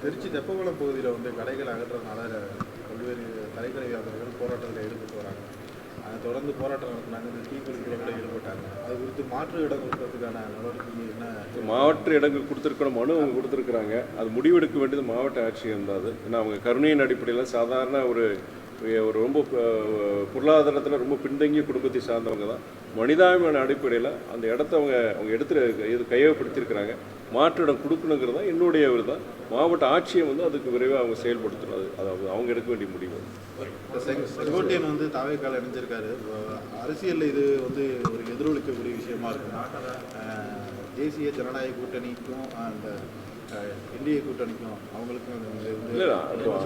திருச்சி தெப்பகுளம் பகுதியில் வந்து கடைகள் அகற்றதுனால பல்வேறு தலைக்கடை வியாபாரிகள் போராட்டத்தில் ஈடுபட்டு வராங்க. அதை தொடர்ந்து போராட்டம் நடத்தினாங்க. இந்த தீக்குளிப்பில் கூட ஈடுபட்டாங்க. அது குறித்து மாற்று இடம் கொடுக்கறதுக்கான நடவடிக்கை என்ன? மாற்று இடங்கள் கொடுத்துருக்கிற மனு அவங்க கொடுத்துருக்குறாங்க. அது முடிவெடுக்க வேண்டியது மாவட்ட ஆட்சியர் இருந்தாது. ஏன்னா அவங்க கருணையின் அடிப்படையில் சாதாரண ஒரு ரொம்ப பொருளாதாரத்தில் ரொம்ப பின்தங்கிய குடும்பத்தை சார்ந்தவங்க தான். மனிதாபிமான அடிப்படையில் அந்த இடத்த அவங்க எடுத்து கையகப்படுத்தியிருக்கிறாங்க. மாற்று இடம் கொடுக்கணுங்கிறது தான் என்னுடைய ஒரு தான். மாவட்ட ஆட்சியை வந்து அதுக்கு விரைவாக அவங்க செயல்படுத்தணும். அதாவது அவங்க எடுக்க வேண்டிய முடிவு. செங்கோட்டையன் வந்து தாவேக்கால இணைஞ்சிருக்காரு. அரசியலில் இது வந்து ஒரு எதிரொலிக்கக்கூடிய விஷயமா இருக்கும். தேசிய ஜனநாயக கூட்டணிக்கும் அந்த இந்திய கூட்டணிக்கும் அவங்களுக்கும்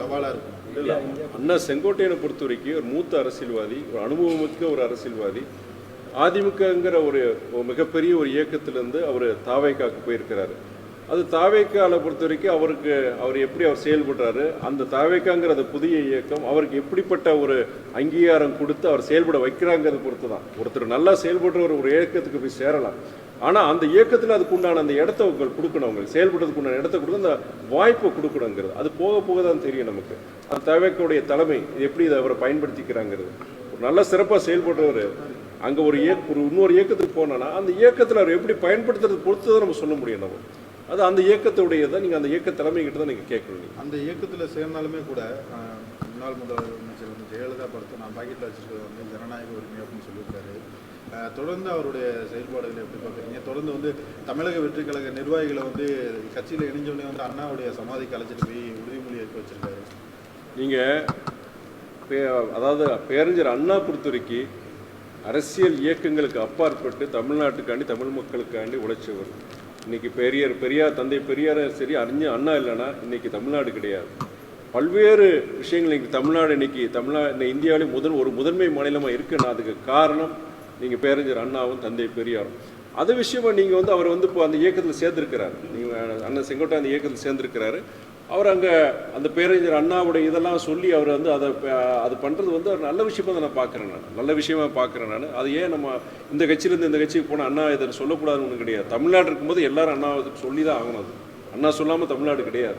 சவாலாக இருக்கும். இல்லை, அண்ணா செங்கோட்டையனை பொறுத்த வரைக்கும் ஒரு மூத்த அரசியல்வாதி, ஒரு அனுபவமிக்க ஒரு அரசியல்வாதி. அதிமுகங்கிற ஒரு மிகப்பெரிய ஒரு இயக்கத்திலேருந்து அவர் தாவேக்காவுக்கு போயிருக்கிறாரு. அது தாவேக்காவை பொறுத்த வரைக்கும் அவர் எப்படி செயல்படுறாரு, அந்த தாவேக்காங்கிற அந்த புதிய இயக்கம் அவருக்கு எப்படிப்பட்ட ஒரு அங்கீகாரம் கொடுத்து அவர் செயல்பட வைக்கிறாங்கிறத பொறுத்து தான். ஒருத்தர் நல்லா செயல்படுற ஒரு இயக்கத்துக்கு போய் சேரலாம். ஆனால் அந்த இயக்கத்தில் அதுக்கு உண்டான அந்த இடத்த கொடுக்கணும், அவங்களுக்கு செயல்படுறதுக்கு உண்டான இடத்த கொடுத்து அந்த வாய்ப்பை கொடுக்கணுங்கிறது அது போக போக தான் தெரியும் நமக்கு. அந்த தாவேக்காவுடைய தலைமை எப்படி இதை அவரை பயன்படுத்திக்கிறாங்கிறது. ஒரு நல்ல சிறப்பாக செயல்படுறவர் அங்கே இன்னொரு இயக்கத்துக்கு போனோன்னா அந்த இயக்கத்தில் அவர் எப்படி பயன்படுத்துறது பொறுத்து தான் நம்ம சொல்ல முடியும். நம்ம அது அந்த இயக்கத்துடைய தான் நீங்கள் அந்த இயக்க தலைமைகிட்ட தான் நீங்கள் கேட்கணும். அந்த இயக்கத்தில் சேர்ந்தாலுமே கூட முன்னாள் முதலமைச்சர் வந்து ஜெயலலிதா படத்தை நான் பாக்கெட்டில் வச்சுருக்கிறது வந்து ஜனநாயக உரிமை அப்படின்னு சொல்லியிருக்காரு. தொடர்ந்து அவருடைய செயல்பாடுகளை எப்படி பார்க்குறீங்க? தொடர்ந்து வந்து தமிழக வெற்றி கழக நிர்வாகிகளை வந்து கட்சியில் இணைஞ்சோடனே வந்து அண்ணாவுடைய சமாதிக்கு அழைச்சிட்டு போய் உறுதிமொழி ஏற்க வச்சிருக்காரு. நீங்கள் அதாவது பேரறிஞர் அண்ணா பொறுத்த வரைக்கும் அரசியல் இயக்கங்களுக்கு அப்பாற்பட்டு தமிழ்நாட்டுக்காண்டி தமிழ் மக்களுக்காண்டி உழைச்சவர். இன்னைக்கு பெரியார் தந்தை பெரியாரும் சரி, அறிஞர் அண்ணா இல்லைன்னா இன்னைக்கு தமிழ்நாடு கிடையாது. பல்வேறு விஷயங்கள் இன்னைக்கு தமிழ்நாடு இந்தியாவிலே முதன்மை மாநிலமாக இருக்குன்னா அதுக்கு காரணம் நீங்கள் பேரறிஞர் அண்ணாவும் தந்தை பெரியாரும். அது விஷயமா நீங்கள் வந்து அவர் வந்து இப்போ அந்த இயக்கத்தில் சேர்ந்துருக்கிறார். நீங்கள் அண்ணன் செங்கோட்டை அந்த இயக்கத்தில் சேர்ந்துருக்கிறாரு. அவர் அங்கே அந்த பேரறிஞர் அண்ணாவுடைய இதெல்லாம் சொல்லி அவர் வந்து அது பண்ணுறது வந்து ஒரு நல்ல விஷயமா தான் நான் பார்க்குறேன். நல்ல விஷயமா பார்க்குறேன் நான். அது ஏன் நம்ம இந்த கட்சியிலேருந்து இந்த கட்சிக்கு போனால் அண்ணா இதை சொல்லக்கூடாதுன்னு ஒன்றும் கிடையாது. தமிழ்நாடு இருக்கும்போது எல்லாரும் அண்ணாவுக்கு சொல்லி தான் ஆகணும். அது அண்ணா சொல்லாமல் தமிழ்நாடு கிடையாது.